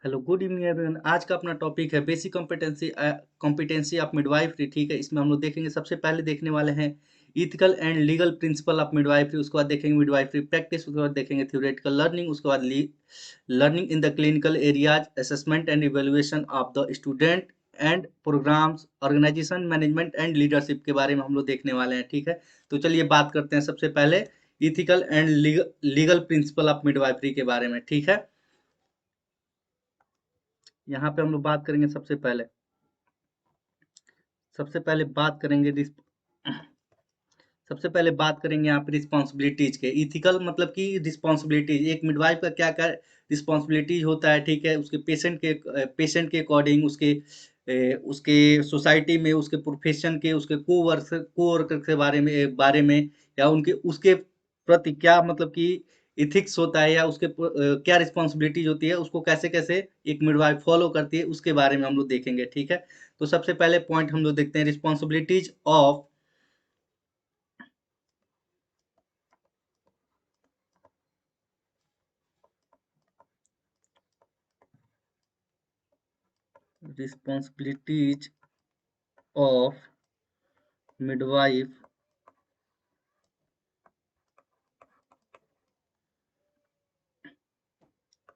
Hello, good evening everyone. आज का अपना टॉपिक है बेसिक कॉम्पिटेंसी ऑफ मिडवाइफरी। ठीक है, इसमें हम लोग देखेंगे, सबसे पहले देखने वाले हैं ethical and legal principle of midwifery. उसके बाद देखेंगे मिडवाइफरी प्रैक्टिस। उसके बाद देखेंगे थ्योरेटिकल लर्निंग। उसके बाद learning in the clinical areas, assessment and evaluation of the student and programmes, organisation management and leadership के बारे में हम लोग देखने वाले हैं। ठीक है, तो चलिए बात करते हैं सबसे पहले ethical and legal principle of midwifery के बारे में। ठीक है, यहाँ पे हम लोग बात करेंगे सबसे पहले बात करेंगे सबसे पहले बात करेंगे यहाँ पे रिस्पॉन्सिबिलिटीज के। इथिकल मतलब कि रिस्पॉन्सिबिलिटीज, एक मिडवाइफ का क्या क्या रिस्पॉन्सिबिलिटीज होता है। ठीक है, उसके पेशेंट के अकॉर्डिंग, उसके सोसाइटी में, उसके प्रोफेशन के, उसके को वर्कर के बारे में या उनके उसके प्रति क्या मतलब कि इथिक्स होता है, या उसके क्या रिस्पॉन्सिबिलिटीज होती है, उसको कैसे कैसे एक मिडवाइफ फॉलो करती है, उसके बारे में हम लोग देखेंगे। ठीक है, तो सबसे पहले पॉइंट हम लोग देखते हैं responsibilities of responsibilities of midwife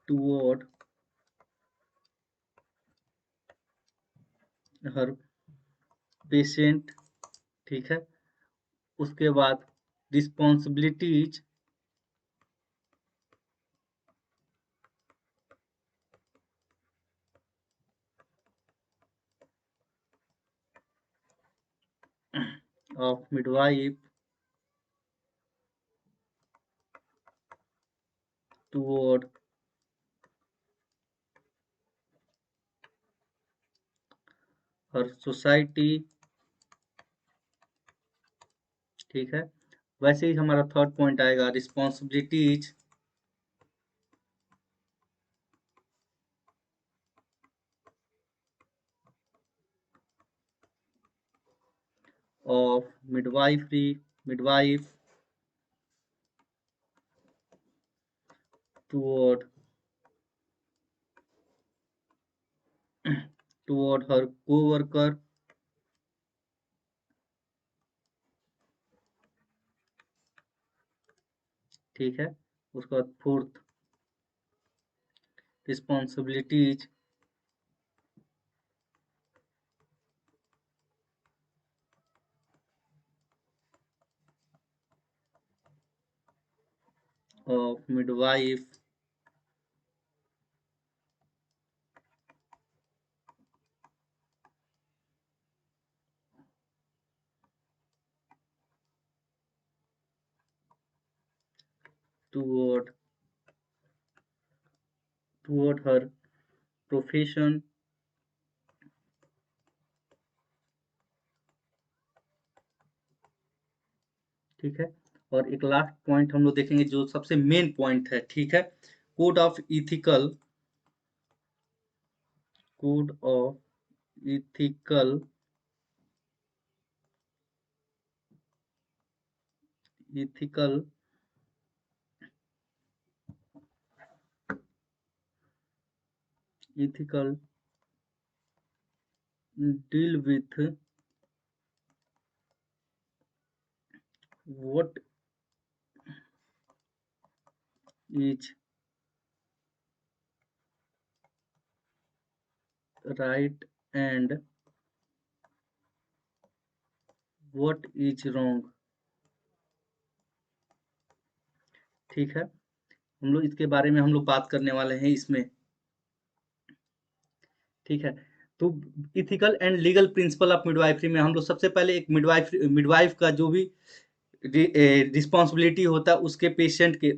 toward her patient। ठीक है, उसके बाद responsibilities of midwife toward her society। ठीक है, वैसे ही हमारा थर्ड पॉइंट आएगा responsibilities of midwife toward her co-worker। ठीक है, उसके बाद fourth responsibilities of midwife toward her profession. ठीक है, और एक लास्ट पॉइंट हम लोग देखेंगे जो सबसे मेन पॉइंट है। ठीक है, code of ethical code of ethical ethical ethical deal with what is right and what is wrong. ठीक है, हम लोग इसके बारे में हम लोग बात करने वाले हैं इसमें। ठीक है, तो ethical and legal principle of midwifery में हम लोग सबसे पहले एक मिडवाइफ का जो भी रिस्पॉन्सिबिलिटी होता है उसके पेशेंट के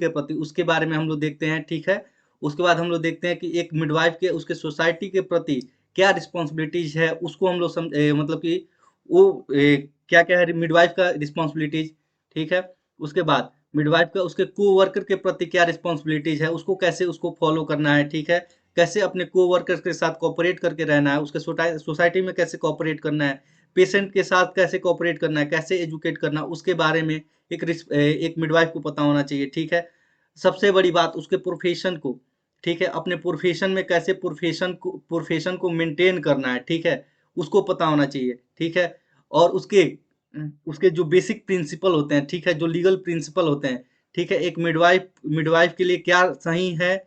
प्रति, उसके बारे में हम लोग देखते हैं। ठीक है, उसके बाद हम लोग देखते हैं कि एक मिडवाइफ के उसके सोसाइटी के प्रति क्या रिस्पॉन्सिबिलिटीज है, उसको हम लोग मतलब कि वो क्या क्या है मिडवाइफ का रिस्पॉन्सिबिलिटीज। ठीक है, उसके बाद मिडवाइफ का उसके को वर्कर के प्रति क्या रिस्पॉन्सिबिलिटीज है, उसको कैसे उसको फॉलो करना है। ठीक है, कैसे अपने को वर्कर के साथ कोऑपरेट करके रहना है, उसके सोसाइटी में कैसे कोऑपरेट करना है, पेशेंट के साथ कैसे कोऑपरेट करना है, कैसे एजुकेट करना, उसके बारे में एक मिडवाइफ को पता होना चाहिए। ठीक है, सबसे बड़ी बात उसके प्रोफेशन को ठीक है, अपने प्रोफेशन में कैसे प्रोफेशन को मेंटेन करना है, ठीक है, उसको पता होना चाहिए, ठीक है। और उसके उसके जो बेसिक प्रिंसिपल होते हैं, ठीक है, जो लीगल प्रिंसिपल होते हैं, ठीक है, एक मिडवाइफ मिडवाइफ के लिए क्या सही है,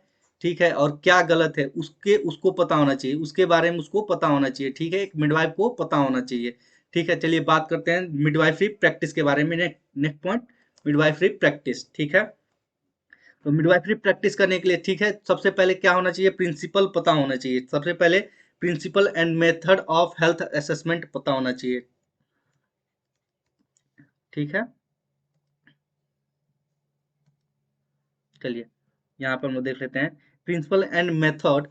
ठीक है, और क्या गलत है, उसको पता होना चाहिए, उसके बारे में उसको पता होना चाहिए, ठीक है, एक मिडवाइफ को पता होना चाहिए। ठीक है, चलिए बात करते हैं मिडवाइफरी प्रैक्टिस के बारे में। नेक्स्ट पॉइंट, मिडवाइफरी प्रैक्टिस, ठीक है। तो मिडवाइफरी प्रैक्टिस करने के लिए, ठीक है, सबसे पहले क्या होना चाहिए, प्रिंसिपल पता होना चाहिए, सबसे पहले principle and method of health assessment पता होना चाहिए, ठीक है। चलिए यहाँ पर हम लोग देख लेते हैं principle and method.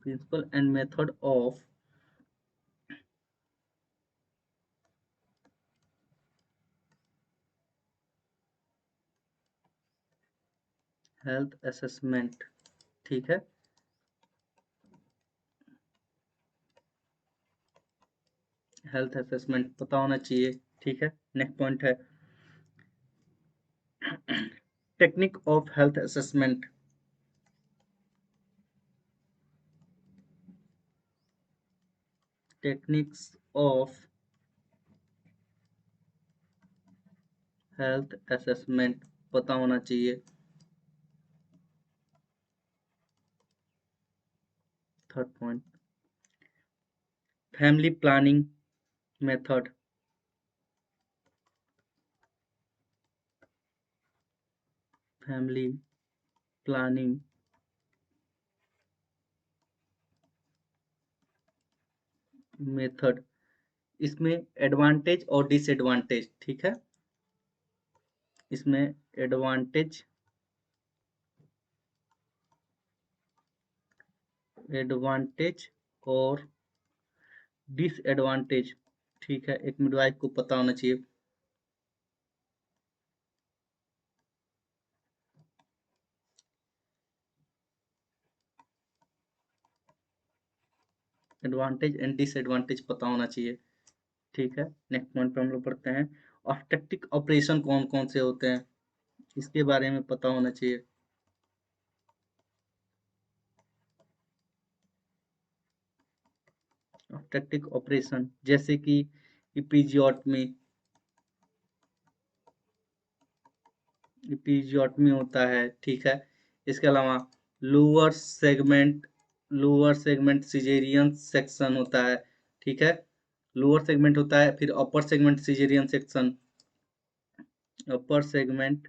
Principle and method of health assessment, ठीक है, हेल्थ असेसमेंट पता होना चाहिए, ठीक है। नेक्स्ट पॉइंट है technique of health assessment, techniques of health assessment पता होना चाहिए। Third point, family planning method, family planning method, इसमें एडवांटेज और डिसएडवांटेज, ठीक है, इसमें एडवांटेज एडवांटेज और डिसएडवांटेज, ठीक है, एक मिडवाइफ को पता होना चाहिए। एडवांटेज एंड डिसएडवांटेज पता होना चाहिए, ठीक है। नेक्स्ट पॉइंट पे हम लोग पढ़ते हैं ऑब्स्टेट्रिक ऑपरेशन कौन कौन से होते हैं, इसके बारे में पता होना चाहिए। ऑब्स्टेट्रिक ऑपरेशन जैसे कि इपीजियोटमी, इपीजियोटमी होता है, ठीक है। इसके अलावा lower segment lower segment caesarean section होता है, ठीक है, लोअर सेगमेंट होता है, फिर upper segment caesarean section, upper segment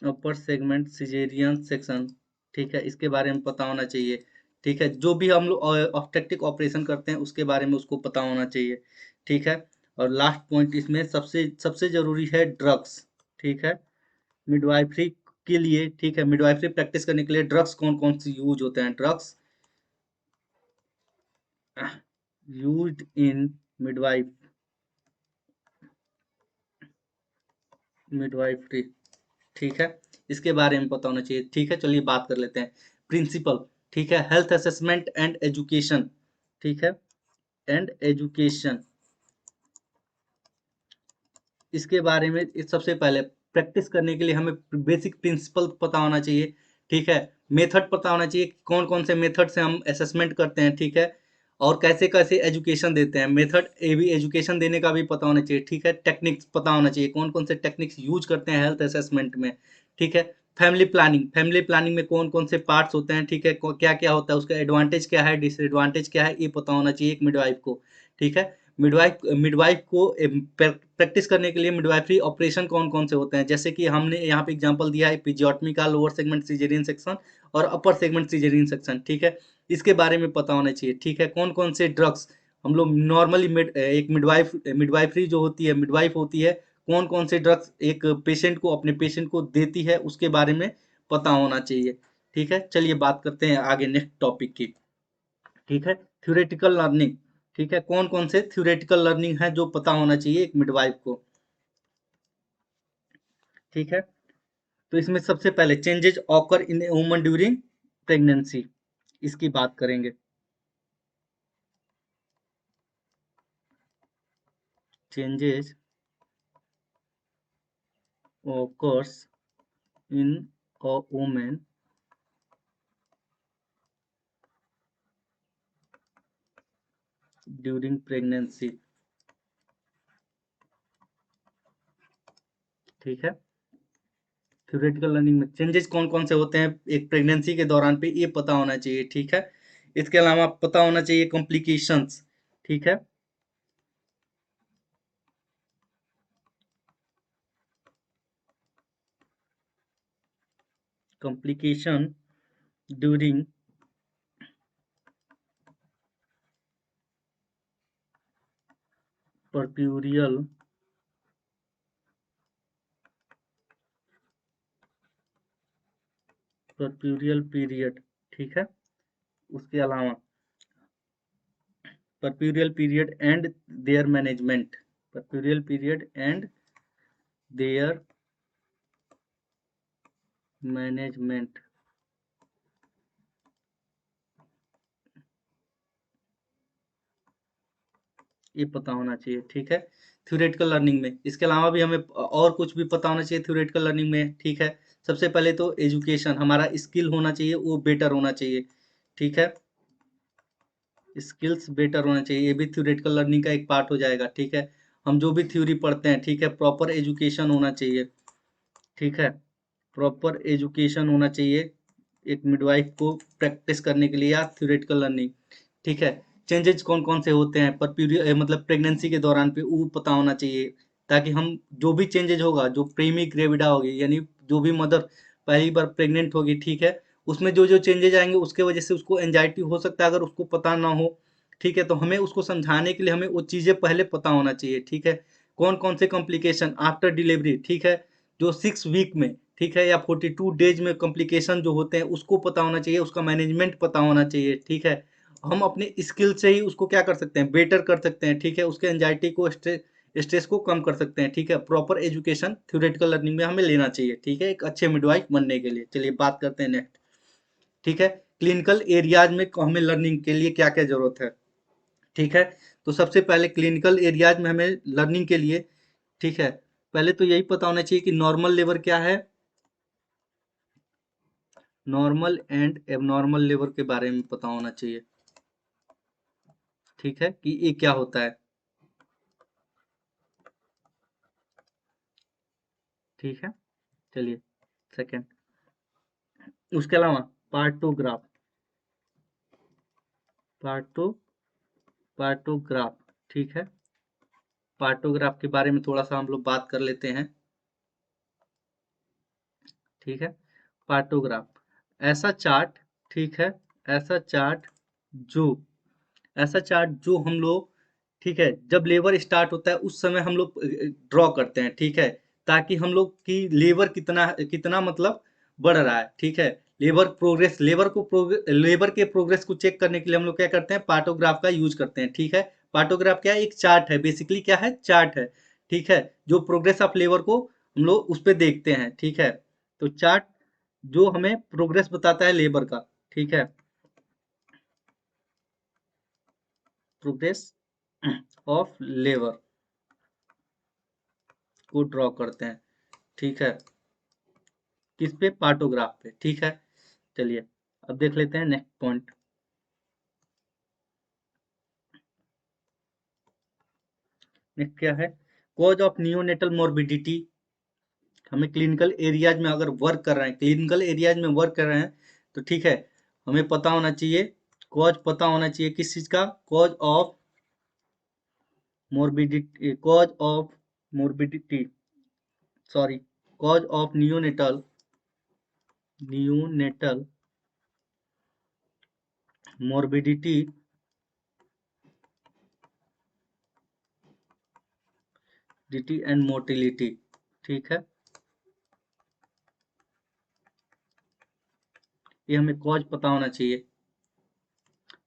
upper segment caesarean section, ठीक है, इसके बारे में पता होना चाहिए, ठीक है। जो भी हम लोग ऑब्स्टेट्रिक ऑपरेशन करते हैं उसके बारे में उसको पता होना चाहिए, ठीक है। और लास्ट पॉइंट इसमें सबसे सबसे जरूरी है ड्रग्स, ठीक है, मिडवाइफरी के लिए, ठीक है, मिडवाइफरी प्रैक्टिस करने के लिए ड्रग्स कौन कौन से यूज होते हैं, drugs used in midwife midwifery, ठीक है, इसके बारे में पता होना चाहिए, ठीक है। चलिए बात कर लेते हैं प्रिंसिपल, ठीक है, हेल्थ असेसमेंट एंड एजुकेशन, ठीक है, एंड एजुकेशन, इसके बारे में सबसे पहले प्रैक्टिस करने के लिए हमें बेसिक प्रिंसिपल पता होना चाहिए, ठीक है, मेथड पता होना चाहिए कौन कौन से मेथड से हम असेसमेंट करते हैं, ठीक है, और कैसे कैसे एजुकेशन देते हैं, मेथड ए भी एजुकेशन देने का भी पता होना चाहिए, ठीक है, टेक्निक्स पता होना चाहिए कौन कौन से टेक्निक्स यूज करते हैं हेल्थ असेसमेंट में, ठीक है। फैमिली प्लानिंग में कौन कौन से पार्ट्स होते हैं, ठीक है, क्या क्या होता है, उसका एडवांटेज क्या है, डिसएडवांटेज क्या है, ये पता होना चाहिए एक मिडवाइफ को, ठीक है। मिडवाइफ मिडवाइफ को प्रैक्टिस करने के लिए मिडवाइफरी ऑपरेशन कौन कौन से होते हैं, जैसे कि हमने यहाँ पे एग्जांपल दिया है एपिजियोटमी का, लोअर सेगमेंट सिजेरियन सेक्शन और अपर सेगमेंट सिजेरियन सेक्शन, ठीक है, इसके बारे में पता होना चाहिए, ठीक है। कौन कौन से ड्रग्स हम लोग नॉर्मली एक मिडवाइफरी जो होती है, मिडवाइफ होती है, कौन कौन से ड्रग्स एक पेशेंट को अपने पेशेंट को देती है उसके बारे में पता होना चाहिए, ठीक है। चलिए बात करते हैं आगे नेक्स्ट टॉपिक की, ठीक है, थ्योरेटिकल लर्निंग, ठीक है, कौन कौन से थ्योरेटिकल लर्निंग है जो पता होना चाहिए एक मिडवाइफ को, ठीक है। तो इसमें सबसे पहले changes occur in a woman during pregnancy, इसकी बात करेंगे। Changes occurs in a woman during pregnancy, ठीक है। थ्योरेटिकल लर्निंग में चेंजेस कौन कौन से होते हैं एक प्रेगनेंसी के दौरान पे, ये पता होना चाहिए, ठीक है। इसके अलावा पता होना चाहिए कॉम्प्लिकेशंस, ठीक है। कॉम्प्लिकेशन ड्यूरिंग परप्यूरियल पीरियड, ठीक है। उसके अलावा puerperal period and their management, puerperal period and their management, ये पता होना चाहिए, ठीक है। थ्योरेटिकल लर्निंग में इसके अलावा भी हमें और कुछ भी पता होना चाहिए थ्योरेटिकल लर्निंग में, ठीक है। सबसे पहले तो एजुकेशन, हमारा स्किल होना चाहिए वो बेटर होना चाहिए, ठीक है। स्किल्स बेटर होना चाहिए, ये भी थ्योरेटिकल लर्निंग का एक पार्ट हो जाएगा, ठीक है। हम जो भी थ्योरी पढ़ते हैं, ठीक है, प्रॉपर एजुकेशन होना चाहिए, ठीक है। प्रॉपर एजुकेशन होना चाहिए एक मिडवाइफ को प्रैक्टिस करने के लिए या थ्योरेटिकल लर्निंग, ठीक है। चेंजेस कौन कौन से होते हैं पर पीरियड मतलब प्रेगनेंसी के दौरान पे वो पता होना चाहिए, ताकि हम जो भी चेंजेज होगा, जो प्रेमी ग्रेविडा होगी यानी जो भी मदर पहली बार प्रेग्नेंट होगी, ठीक है, उसमें जो जो चेंजेज आएंगे उसके वजह से उसको एंजाइटी हो सकता है, अगर उसको पता ना हो, ठीक है, तो हमें उसको समझाने के लिए हमें वो चीज़ें पहले पता होना चाहिए, ठीक है। कौन कौन से कॉम्प्लिकेशन आफ्टर डिलीवरी, ठीक है, जो 6 वीक में, ठीक है, या 42 डेज में कॉम्प्लिकेशन जो होते हैं उसको पता होना चाहिए, उसका मैनेजमेंट पता होना चाहिए, ठीक है। हम अपने स्किल से ही उसको क्या कर सकते हैं, बेटर कर सकते हैं, ठीक है, उसके एंजाइटी को स्ट्रेस को कम कर सकते हैं, ठीक है। प्रॉपर एजुकेशन थ्योरेटिकल लर्निंग में हमें लेना चाहिए, ठीक है, एक अच्छे मिडवाइफ बनने के लिए। चलिए बात करते हैं नेक्स्ट, ठीक है। क्लिनिकल एरियाज में हमें लर्निंग के लिए क्या क्या जरूरत है, ठीक है। तो सबसे पहले क्लिनिकल एरियाज में हमें लर्निंग के लिए, ठीक है, पहले तो यही पता होना चाहिए कि नॉर्मल लेबर क्या है, नॉर्मल एंड एबनॉर्मल लेबर के बारे में पता होना चाहिए, ठीक है, कि ये क्या होता है, ठीक है। चलिए सेकंड, उसके अलावा पार्टोग्राफ, पार्टो पार्टोग्राफ, ठीक है। पार्टोग्राफ के बारे में थोड़ा सा हम लोग बात कर लेते हैं, ठीक है। पार्टोग्राफ ऐसा चार्ट, ठीक है, ऐसा चार्ट जो ऐसा चार्ट जो हम लोग, ठीक है, जब लेबर स्टार्ट होता है उस समय हम लोग ड्रॉ करते हैं, ठीक है, ताकि हम लोग की लेबर कितना कितना मतलब बढ़ रहा है, ठीक है। लेबर के प्रोग्रेस को चेक करने के लिए हम लोग क्या करते हैं, पार्टोग्राफ का यूज करते हैं, ठीक है। पार्टोग्राफ क्या है, एक चार्ट है, बेसिकली क्या है, चार्ट है, ठीक है, जो प्रोग्रेस ऑफ लेबर को हम लोग उस पर देखते हैं, ठीक है। तो चार्ट जो हमें प्रोग्रेस बताता है लेबर का, ठीक है, प्रोग्रेस ऑफ लेबर को ड्रॉ करते हैं, ठीक है, किस पे, पार्टोग्राफ पे, ठीक है। चलिए अब देख लेते हैं नेक्स्ट पॉइंट, नेक्स्ट क्या है, कॉज ऑफ नियोनेटल मॉर्बिडिटी। हमें क्लिनिकल एरियाज में अगर वर्क कर रहे हैं, क्लिनिकल एरियाज में वर्क कर रहे हैं, तो ठीक है, हमें पता होना चाहिए, कॉज पता होना चाहिए किस चीज का, cause of morbidity, cause of morbidity, sorry, cause of neonatal morbidity डिटी एंड मोर्टिलिटी, ठीक है, ये हमें कॉज पता होना चाहिए,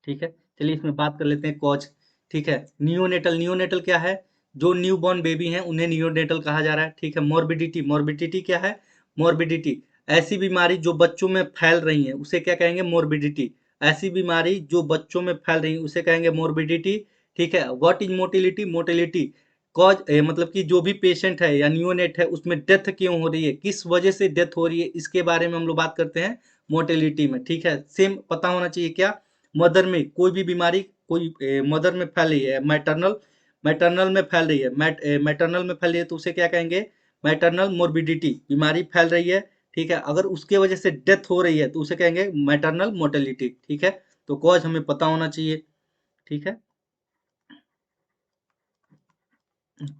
ठीक है। चलिए इसमें बात कर लेते हैं कॉज, ठीक है। नियोनेटल, नियोनेटल क्या है, जो न्यू बॉर्न बेबी हैं उन्हें नियोनेटल कहा जा रहा है, ठीक है। मॉर्बिडिटी, मॉर्बिडिटी क्या है, मोर्बिडिटी, ऐसी बीमारी जो बच्चों में फैल रही है उसे क्या कहेंगे, मोर्बिडिटी। ऐसी बीमारी जो बच्चों में फैल रही है उसे कहेंगे मोर्बिडिटी। ठीक है, what is motility, motility cause मतलब कि जो भी पेशेंट है या न्यूनेट है उसमें डेथ क्यों हो रही है, किस वजह से डेथ हो रही है, इसके बारे में हम लोग बात करते हैं मोर्टेलिटी में। ठीक है, सेम पता होना चाहिए क्या, मदर में कोई भी बीमारी कोई मदर में फैल रही है, मैटरनल मैटरनल में फैल रही है, मैटरनल में फैल रही है तो उसे क्या कहेंगे, मैटरनल मोर्बिडिटी, बीमारी फैल रही है। ठीक है, अगर उसके वजह से डेथ हो रही है तो उसे कहेंगे मैटरनल मोर्टेलिटी। ठीक है, तो कॉज हमें पता होना चाहिए। ठीक है,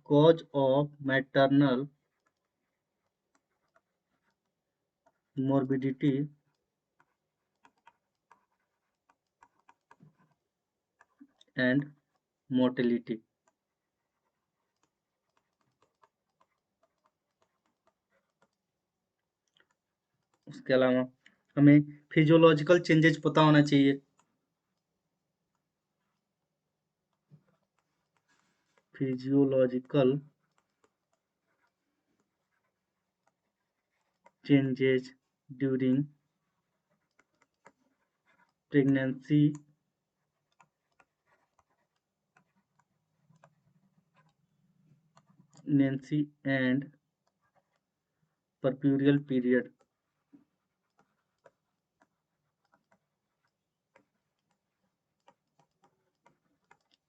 cause of maternal morbidity and mortality. उसके अलावा हमें फिजियोलॉजिकल चेंजेस पता होना चाहिए। Physiological changes during pregnancy and puerperal period.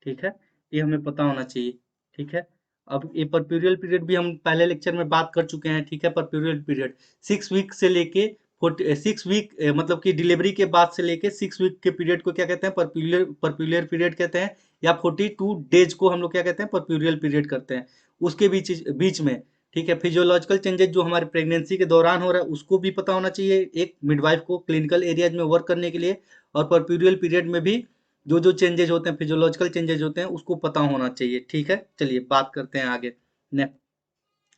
ठीक है, ये हमें पता होना चाहिए। ठीक है, अब ये परप्यूरियल पीरियड भी हम पहले लेक्चर में बात कर चुके हैं। ठीक है, परप्यूरियल पीरियड 6 वीक से लेके 6 वीक मतलब कि डिलीवरी के बाद से लेके 6 वीक के पीरियड को क्या कहते हैं, परप्यूरियल पीरियड कहते हैं, या 42 डेज को हम लोग क्या कहते हैं, परप्यूरियल पीरियड करते हैं। उसके बीच बीच में ठीक है, फिजियोलॉजिकल चेंजेस जो हमारे प्रेगनेंसी के दौरान हो रहा है उसको भी पता होना चाहिए एक मिडवाइफ को क्लिनिकल एरियाज में वर्क करने के लिए, और परप्यूरियल पीरियड में भी जो जो चेंजेज होते हैं, फिजियोलॉजिकल चेंजेज होते हैं उसको पता होना चाहिए। ठीक है, चलिए बात करते हैं आगे। Next,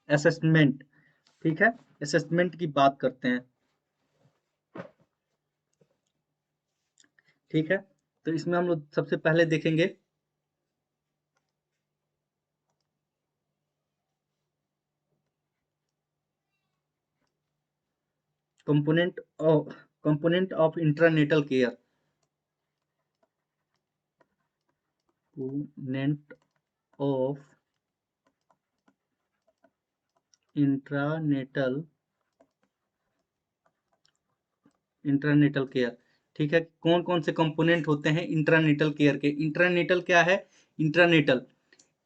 assessment. ठीक है, असेसमेंट की बात करते हैं। ठीक है, तो इसमें हम लोग सबसे पहले देखेंगे component of intranatal care. Component of intranatal intranatal care. ठीक है, कौन कौन से कंपोनेंट होते हैं इंट्रानेटल केयर के। इंट्रानेटल क्या है, इंट्रानेटल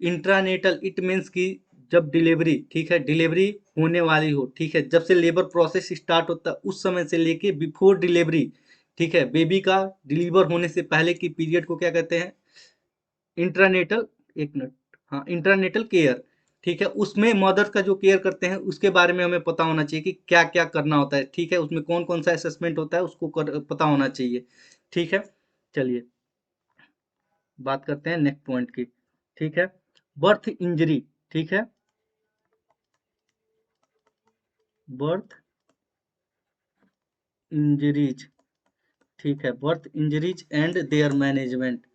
इंट्रानेटल इट मीन्स कि जब डिलीवरी, ठीक है, डिलीवरी होने वाली हो, ठीक है, जब से लेबर प्रोसेस स्टार्ट होता है उस समय से लेके बिफोर डिलीवरी, ठीक है, बेबी का डिलीवर होने से पहले की पीरियड को क्या कहते हैं, इंट्रानेटल, एक मिनट, हाँ, इंट्रानेटल केयर। ठीक है, उसमें मदर का जो केयर करते हैं उसके बारे में हमें पता होना चाहिए कि क्या क्या करना होता है। ठीक है, उसमें कौन कौन सा असेसमेंट होता है उसको पता होना चाहिए। ठीक है, चलिए बात करते हैं नेक्स्ट पॉइंट की। ठीक है, बर्थ इंजरी। ठीक है, बर्थ इंजरीज। ठीक है, birth injuries and their management.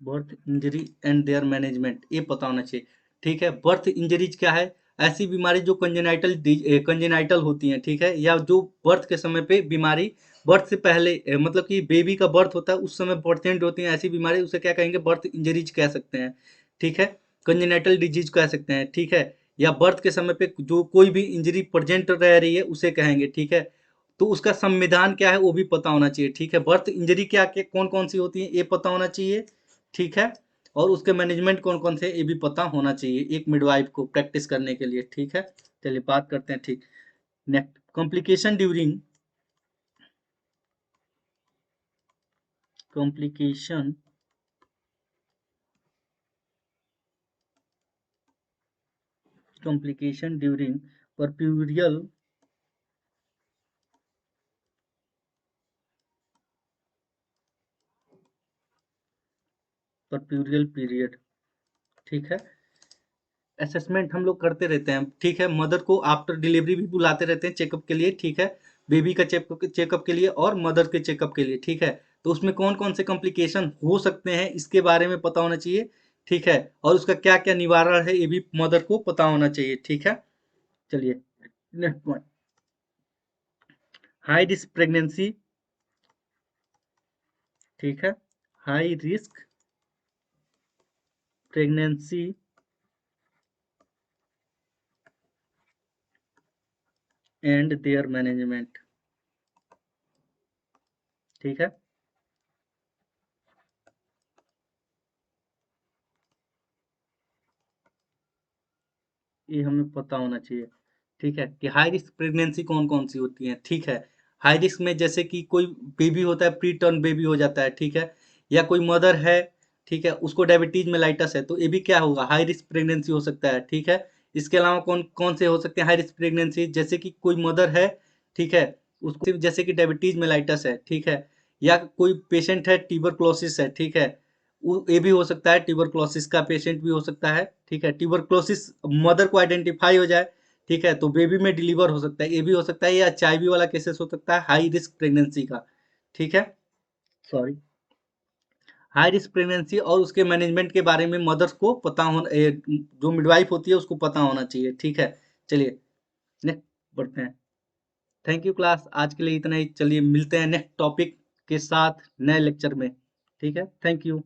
Birth injury and their management, ये पता होना चाहिए। ठीक है, बर्थ इंजरीज क्या है, ऐसी बीमारी जो कंजेनाइटल होती हैं, ठीक है, या जो बर्थ के समय पे बीमारी, बर्थ से पहले मतलब कि बेबी का बर्थ होता है उस समय प्रेजेंट होती हैं, ऐसी बीमारी उसे क्या कहेंगे, बर्थ इंजरीज कह सकते हैं। ठीक है, कंजेनाइटल डिजीज कह सकते हैं। ठीक है, या बर्थ के समय पे जो कोई भी इंजरी प्रेजेंट रह रही है उसे कहेंगे। ठीक है, तो उसका संविधान क्या है वो भी पता होना चाहिए। ठीक है, बर्थ इंजरी क्या क्या कौन कौन सी होती है ये पता होना चाहिए। ठीक है, और उसके मैनेजमेंट कौन कौन से ये भी पता होना चाहिए एक मिडवाइफ को प्रैक्टिस करने के लिए। ठीक है, चलिए बात करते हैं। ठीक, next, complication complication during puerperal puerperal period. ठीक है, असेसमेंट हम लोग करते रहते हैं। ठीक है, मदर को आफ्टर डिलीवरी भी बुलाते रहते हैं चेकअप के लिए। ठीक है, बेबी का चेकअप के लिए और मदर के चेकअप के लिए। ठीक है, तो उसमें कौन कौन से कॉम्प्लिकेशन हो सकते हैं इसके बारे में पता होना चाहिए। ठीक है, और उसका क्या क्या निवारण है ये भी मदर को पता होना चाहिए। ठीक है, चलिए next point, high risk pregnancy. ठीक है, high risk pregnancy and their management. ठीक है, ये हमें पता होना चाहिए। ठीक है, कि हाई रिस्क प्रेगनेंसी कौन कौन सी होती है। ठीक है, हाई रिस्क में जैसे कि कोई बेबी होता है, प्री टर्म बेबी हो जाता है। ठीक है, या कोई मदर है, ठीक है, उसको डायबिटीज मेलाइटस है, तो ये भी क्या होगा, हाई रिस्क प्रेगनेंसी हो सकता है। ठीक है, इसके अलावा कौन कौन से हो सकते हैं हाई रिस्क प्रेगनेंसी, जैसे कि कोई मदर है, ठीक है, उसको जैसे कि डायबिटीज मेलाइटस है। ठीक है, या कोई पेशेंट है ट्यूबरक्लोसिस है। ठीक है, ये भी हो सकता है, ट्यूबरक्लोसिस का पेशेंट भी हो सकता है। ठीक है, ट्यूबरक्लोसिस मदर को आइडेंटिफाई हो जाए, ठीक है, तो बेबी में डिलीवर हो सकता है, ये भी हो सकता है, या एचआईवी वाला केसेस हो सकता है हाई रिस्क प्रेगनेंसी का। ठीक है, सॉरी, हाई रिस्क प्रेगनेंसी और उसके मैनेजमेंट के बारे में मदर्स को पता होना, जो मिडवाइफ होती है उसको पता होना चाहिए। ठीक है, चलिए नेक्स्ट बढ़ते हैं। थैंक यू क्लास, आज के लिए इतना ही। चलिए मिलते हैं नेक्स्ट टॉपिक के साथ नए लेक्चर में। ठीक है, थैंक यू।